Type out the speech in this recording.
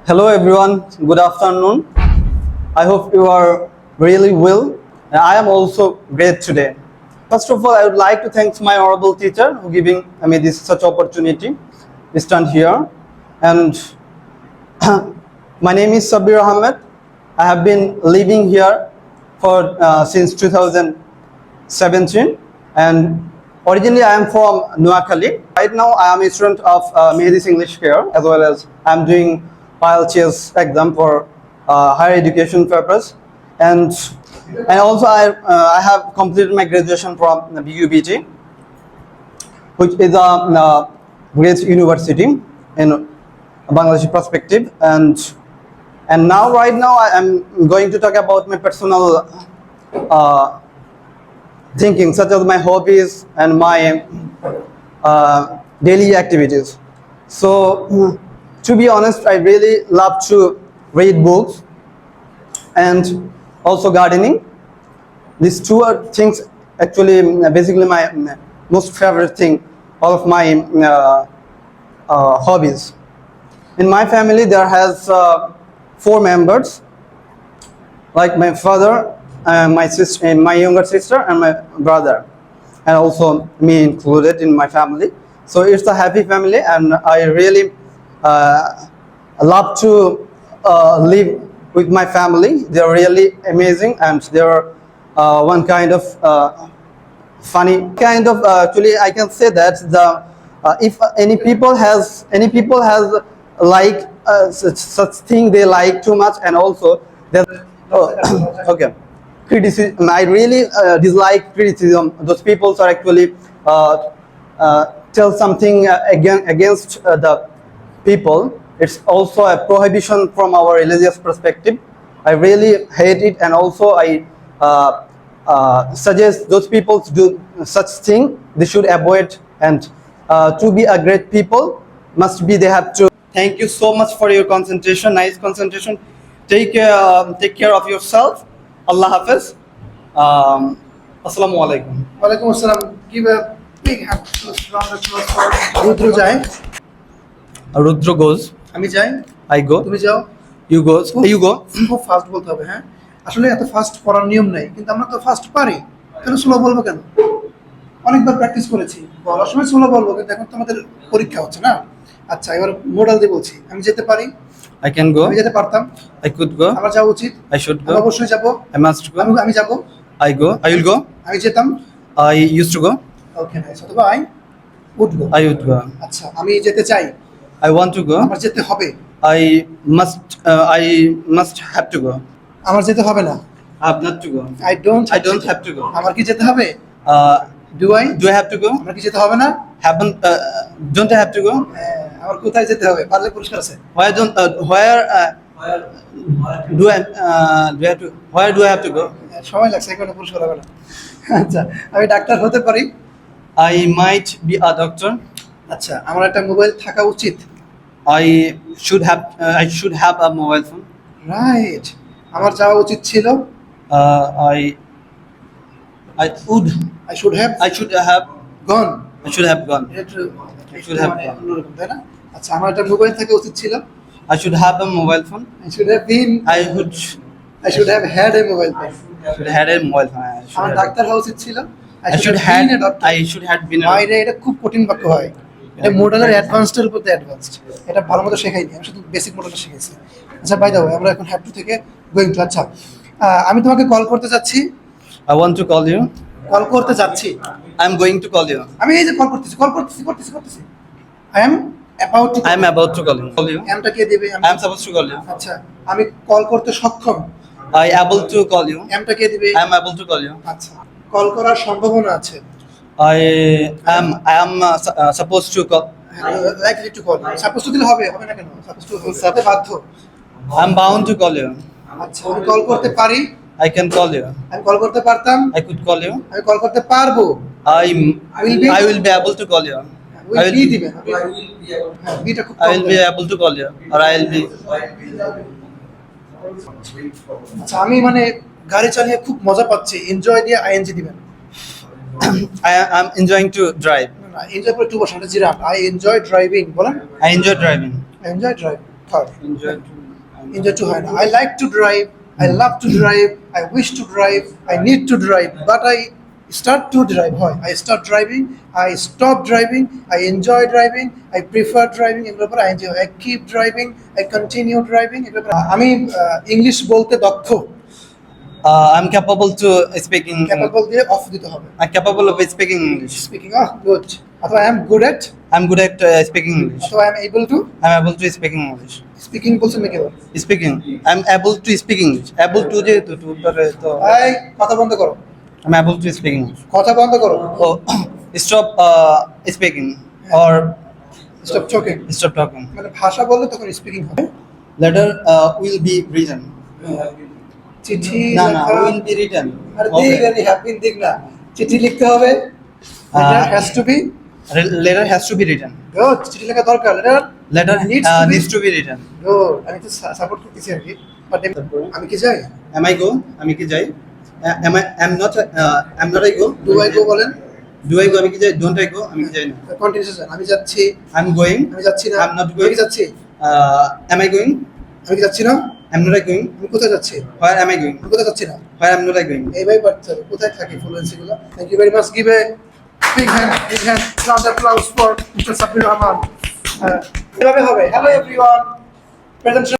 Hello everyone, good afternoon. I hope you are really well. And I am also great today. First of all, I would like to thank my honorable teacher who giving me this such opportunity to stand here. And my name is Sabir Ahmed. I have been living here for since 2017, and originally I am from Noakhali. Right now I am a student of Mehdi's English here, as well as I am doing IELTS exam for higher education purpose, and also I have completed my graduation from BUBT, which is a great university in Bangladeshi perspective. And now right now I am going to talk about my personal uh, thinking, such as my hobbies and my daily activities. So to be honest, I really love to read books and also gardening. These two are things actually basically my most favorite thing, all of my hobbies. In my family there has 4 members, like my father, my sister, my younger sister, and my brother, and also me included in my family. So it's a happy family, and I really love to live with my family. They're really amazing, and they're one kind of funny kind of. Actually, I can say that the if any people has like such thing they like too much, and also that okay, criticism. I really dislike criticism. Those people are actually tell something against the people. It's also a prohibition from our religious perspective. I really hate it, and also I suggest those people to do such thing. They should avoid, and to be a great people must be they have to. Thank you so much for your concentration. Nice concentration. Take care of yourself. Allah Hafiz. Assalamu alaikum. Walaikum assalam. Give a big hand, round of applause for Rudra Jai. Rudra goes. আমি যাই, I go. তুমি যাও। You go. You go. খুব fast বলতে হবে, হ্যাঁ। আসলে এত ফাস্ট পড়ার নিয়ম নেই, কিন্তু আমরা তো ফাস্ট পারি। কেন স্লো বলবো কেন? অনেকবার প্র্যাকটিস করেছি। বলার সময় স্লো বলবো, কিন্তু এখন তো আমাদের পরীক্ষা হচ্ছে না। আচ্ছা, এবার মোডাল দিয়ে বলছি। আমি যেতে পারি। I can go. আমি যেতে পারতাম। I could go. আমার যাওয়া উচিত। I should আমি go. অবশ্যই যাব। I must go. আমি যাব। I go. I will go. আমি যেতাম। I used to go. Okay, nice. অথবা I would go. I would go. আচ্ছা, আমি যেতে চাই। I want to go. আমার যেতে হবে। I must have to go. আমার যেতে হবে না। I have not to go. I don't have to go. আমার কি যেতে হবে? Do I have to go? আমার কি যেতে হবে না? Don't I have to go? আমার কোথায় যেতে হবে? পারলে পুরস্কার আছে। Where do I have to go? সময় লাগছে, এখানে পুরস্কার হবে না। আচ্ছা, আমি ডাক্তার হতে পারি। I might be a doctor. আচ্ছা, আমার একটা মোবাইল থাকা উচিত। I should have a mobile phone. Right, আমার যাওয়া উচিত ছিল। I would. I should have gone. I should have gone. I should have অন্যরকম, তাই না? আচ্ছা, আমার একটা মোবাইল থাকা উচিত ছিল। I should have a mobile phone. I should have had a mobile phone. Should had a mobile phone. আমার ডাক্তার হওয়া উচিত ছিল। I should have been a বাইরে এটা খুব কঠিন বাক্য হয়। এটা মডেলের অ্যাডভান্সডের উপর অ্যাডভান্সড। এটা ভালো মতো শেখাইনি, আমি শুধু বেসিক মডেলটা শিখেছি। আচ্ছা, বাই দ্য ওয়ে, আমরা এখন হ্যাভ টু থেকে গোইং টু। আচ্ছা, আমি তোমাকে কল করতে যাচ্ছি। I want to call you. Call করতে যাচ্ছি। I'm going to call you. আমি এই যে কল করতেছি। I am about to call you. এমটা কে দেবে? I am supposed to call you. আচ্ছা, আমি কল করতে সক্ষম। I able to call you. এমটা কে দিবে? I am able to call you. আচ্ছা, কল করার সম্ভাবনা আছে। I am supposed to call. Likely to call. Suppose two দিলে হবে না কেন? সাপোজ টু সাথে বাধ্য। I'm bound to call you. আচ্ছা, আমি কল করতে পারি। I can call you. আমি কল করতে পারতাম। I could call you. আমি কল করতে পারবো। I will be able to call you. Will be দিবেন। হ্যাঁ, বিটা খুব I will be able to call you, or I will be. আচ্ছা, আমি মানে গাড়ি চালিয়ে খুব মজা পাচ্ছি। এনজয় দিয়ে আইএনজি দিবেন। I am enjoying to drive. Enjoy করে টু বসান, জিরাফ। আই এনজয় ড্রাইভিং বলেন। I enjoy driving. I enjoy drive. হয় Enjoy. এনজয় টু হয় না I like to drive I love to drive I wish to drive I need to drive but I start to drive হয় I start driving I stop driving I enjoy driving I prefer driving এগুলোর পর I enjoy I keep driving I continue driving এগুলোর পর আমি English বলতে দক্ষ I'm capable to speaking. Capable দিয়ে of দিতে হবে I'm capable of speaking English. Speaking good অথবা I am good at I'm good at speaking English. অথবা I am able to I'm able to speak English. Speaking বলছেন নাকি এবার? Speaking. I'm able to speak English. Able to যেহেতু to তো এই কথা বন্ধ করো I'm able to speak English. কথা বন্ধ করো Oh, stop speaking or stop talking stop talking. মানে ভাষা বললে তখন স্পিকিং হবে Letter will be written. চিঠি না না লেখা- will be written. আরে Okay. দিক আরে হ্যাপি দিক না চিঠি লিখতে হবে has to be Letter has to be written. Good চিঠি লেখা দরকার letter Letter Needs needs to be- to be written. Good আমি তো সাপোর্ট করতেছি আর কি বাট আমি কি যাই Am I go? আমি কি যাই? Am I? I'm not. I'm not I go. Do I go বলেন Do I go? আমি কি যাই? Don't I go? আমি কি যাই না? কন্টিনিউশন আমি যাচ্ছি I'm going. আমি যাচ্ছি না I'm not আমি going. কি যাচ্ছি Am I going? আমি কি যাচ্ছি না I'm not I going. আমি কোথায় যাচ্ছি Where am I going? আমি কোথায় যাচ্ছি না Where am not I going? এইভাবে বাড়তে হবে কোথায় থাকে ফ্লুয়েন্সি গুলো thank you very much give a big hand round applause for mister Sabbir Rahman এভাবে হবে হ্যালো এভরিওয়ান প্রেজেন্ট